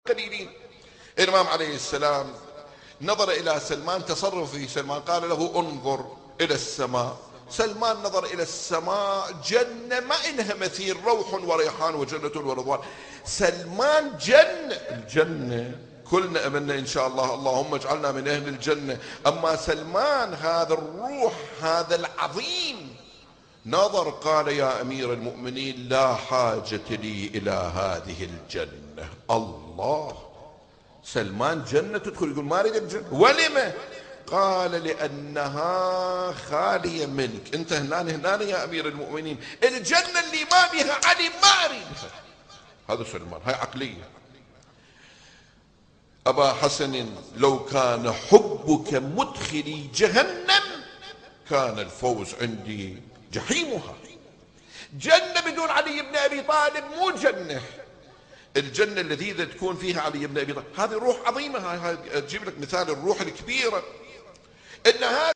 قليلين. الإمام عليه السلام نظر إلى سلمان، تصرف في سلمان، قال له انظر إلى السماء. سلمان نظر إلى السماء، جنة ما إنها مثيل، روح وريحان وجنة ورضوان. سلمان جنة، الجنة كلنا أمنا إن شاء الله، اللهم اجعلنا من أهل الجنة. أما سلمان هذا الروح هذا العظيم نظر قال يا أمير المؤمنين لا حاجة لي إلى هذه الجنة. الله، سلمان جنة تدخل، يقول ما أريد الجنة. ولما؟ قال لأنها خالية منك، أنت هنا يا أمير المؤمنين، الجنة اللي ما بها علي ما أريدها. هذا سلمان، هاي عقلية. أبا حسن لو كان حبك مدخلي جهنم كان الفوز عندي جحيمها. جنة بدون علي بن أبي طالب مو جنة. الجنة اللذيذة تكون فيها علي بن أبي طالب، هذه روح عظيمة. هاي تجيب لك مثال الروح الكبيرة، إن هذا